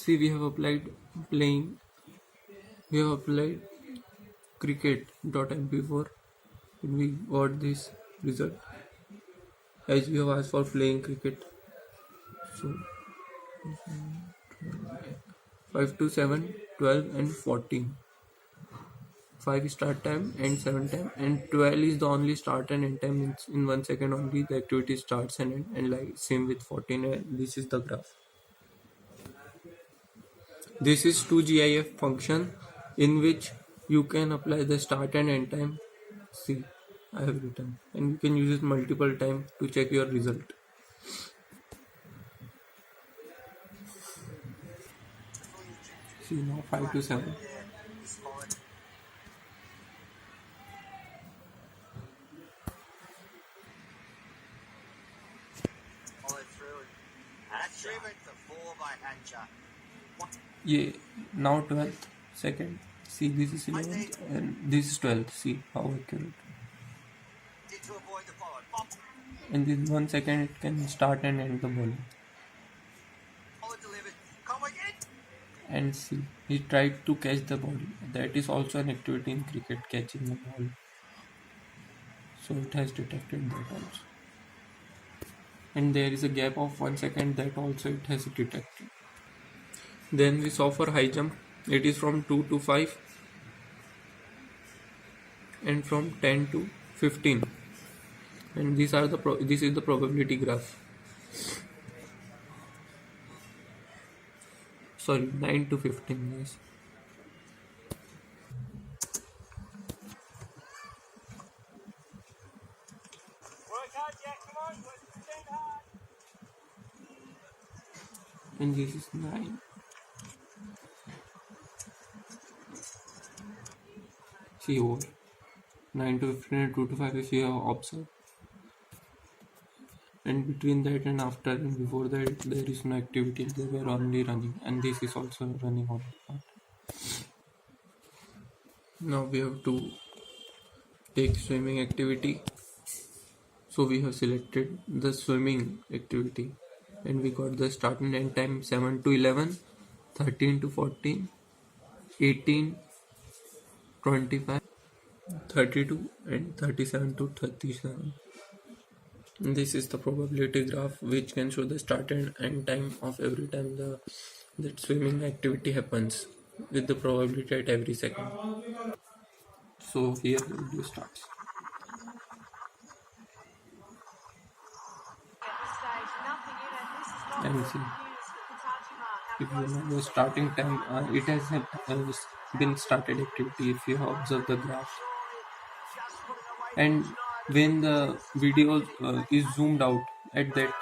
See, we have applied cricket.mp4 and we got this result as we have asked for playing cricket. So 5 to 7, 12 and 14. 5 is start time and 7 time, and 12 is the only start and end time. In 1 second only the activity starts and end, and like same with 14. And this is the graph. This is 2GIF function in which you can apply the start and end time. See, I have written, and you can use it multiple times to check your result. See now 5 to 7. Yeah, now 12th, second. See, this is 11th and this is 12th. See how accurate. And in 1 second it can start and end the ball. And see, he tried to catch the ball. That is also an activity in cricket, catching the ball. So it has detected that also. And there is a gap of 1 second, that also it has detected. Then we saw for high jump, it is from 2 to 5 and from 10 to 15. And these are this is the probability graph. Sorry, 9 to 15, yes. And this is 9. See over 9 to 15 and 2 to 5 if you have observed. And between that and after and before that there is no activity, they were only running, and this is also running on the part. Now we have to take swimming activity. So we have selected the swimming activity and we got the start and end time 7 to 11, 13 to 14, 18, 25, 32 and 37 to 37. And this is the probability graph which can show the start and end time of every time that swimming activity happens with the probability at every second. So here the video starts. And see, if you know the starting time, it has been started activity if you have observed the graph. And when the video is zoomed out at that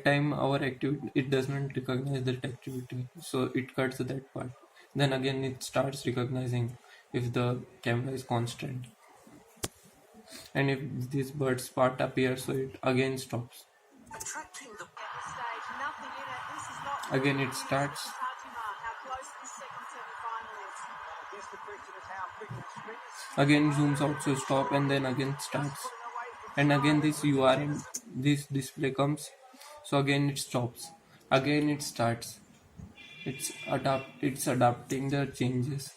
time our activity, it does not recognize that activity, so it cuts that part. Then again it starts recognizing if the camera is constant, and if this bird's part appears, so it again stops. Again it starts. Again zooms out, so stop, and then again starts. And again this URL, this display comes, so again it stops. Again it starts. It's adapting the changes.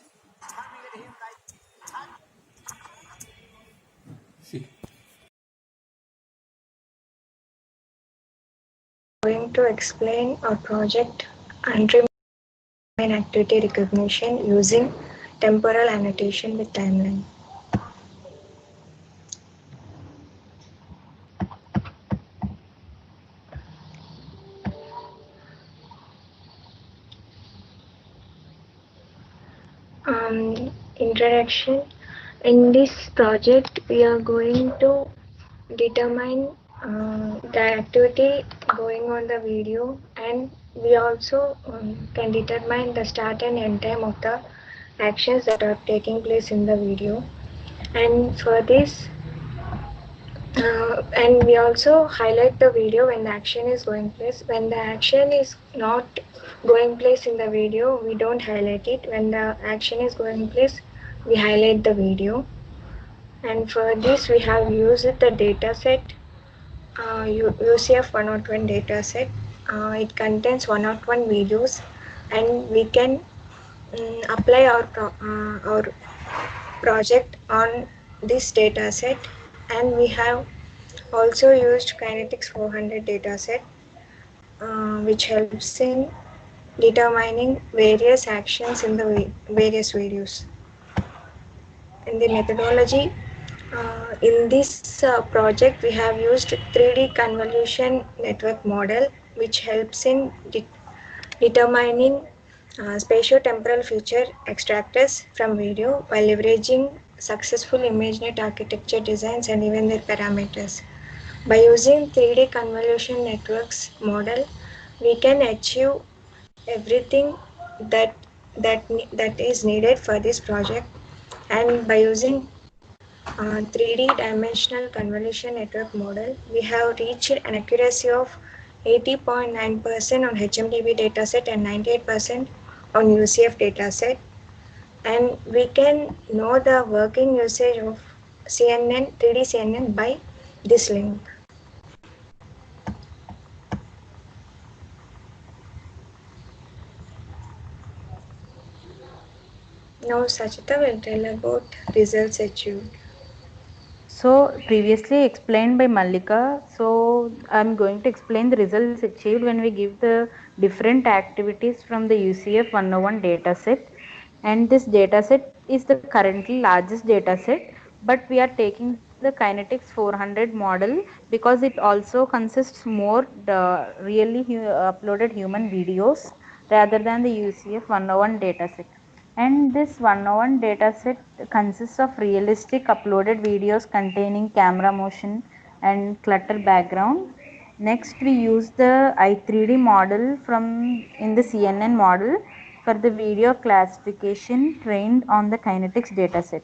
See. Going to explain our project and activity recognition using temporal annotation with timeline. Introduction. In this project, we are going to determine the activity going on the video, and we also can determine the start and end time of the actions that are taking place in the video. And for this, and we also highlight the video when the action is going place. When the action is not going place in the video, we don't highlight it. When the action is going place, we highlight the video. And for this, we have used the data set, UCF 101 data set. it contains one-on-one videos, and we can apply our project on this dataset. And we have also used Kinetics 400 dataset, which helps in determining various actions in the various videos. In the methodology, in this project, we have used 3D convolution network model, which helps in determining spatiotemporal feature extractors from video while leveraging successful ImageNet architecture designs and even their parameters. By using 3D convolution networks model, we can achieve everything that that is needed for this project. And by using 3D dimensional convolution network model, we have reached an accuracy of 80.9% on HMDB dataset and 98% on UCF dataset. And we can know the working usage of CNN, 3D CNN by this link. Now Sachita will tell about results achieved. So previously explained by Mallika, so I'm going to explain the results achieved when we give the different activities from the UCF 101 dataset. And this dataset is the currently largest dataset, but we are taking the Kinetics 400 model because it also consists more the really uploaded human videos rather than the UCF 101 dataset. And this 101 dataset consists of realistic uploaded videos containing camera motion and clutter background. Next, we use the i3D model from in the CNN model for the video classification trained on the Kinetics dataset.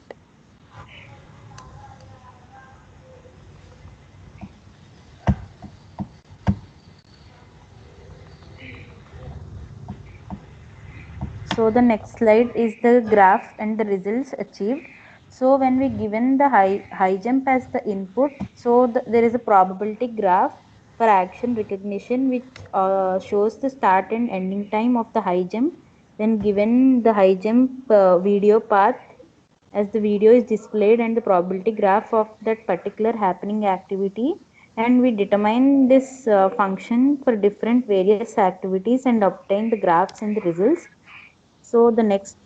So the next slide is the graph and the results achieved. So when we given the high jump as the input, so there is a probability graph for action recognition which shows the start and ending time of the high jump. Then given the high jump video path as the video is displayed and the probability graph of that particular happening activity, and we determine this function for different various activities and obtain the graphs and the results. So the next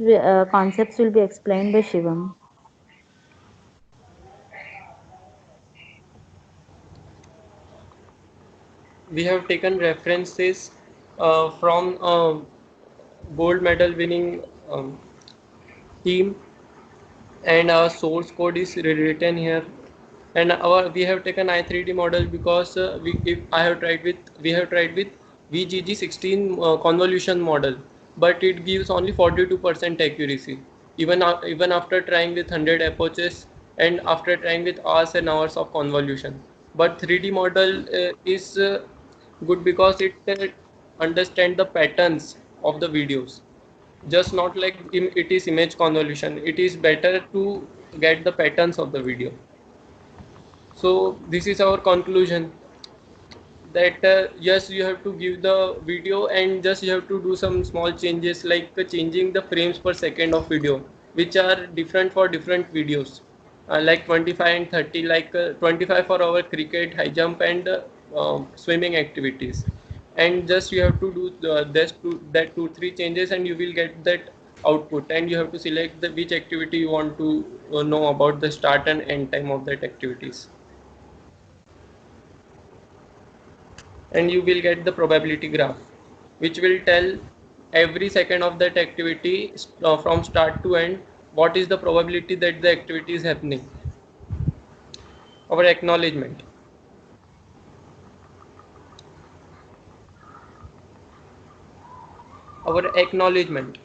concepts will be explained by Shivam. We have taken references from gold medal winning team, and our source code is written here. And our we have taken i3D model because we have tried with VGG16 convolution model, but it gives only 42% accuracy, even after trying with 100 approaches and after trying with hours and hours of convolution. But 3D model is good because it understand the patterns of the videos, just not like it is image convolution. It is better to get the patterns of the video. So this is our conclusion, that yes, you have to give the video and just you have to do some small changes, like changing the frames per second of video, which are different for different videos, like 25 and 30, like 25 for our cricket, high jump and swimming activities. And just you have to do that 2-3 changes and you will get that output, and you have to select the which activity you want to know about the start and end time of that activities, and you will get the probability graph, which will tell every second of that activity from start to end what is the probability that the activity is happening. Our acknowledgement. Our acknowledgement.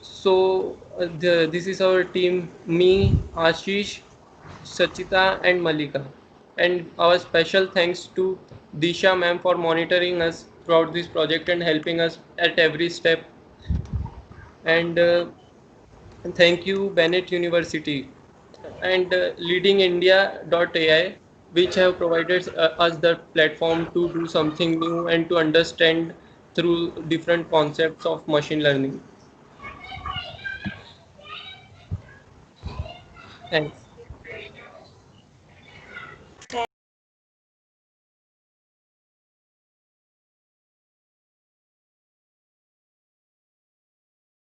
So this is our team: me, Ashish, Sachita and Malika. And our special thanks to Disha ma'am for monitoring us throughout this project and helping us at every step. And thank you Bennett University and leadingindia.ai which have provided us the platform to do something new and to understand through different concepts of machine learning. Thanks.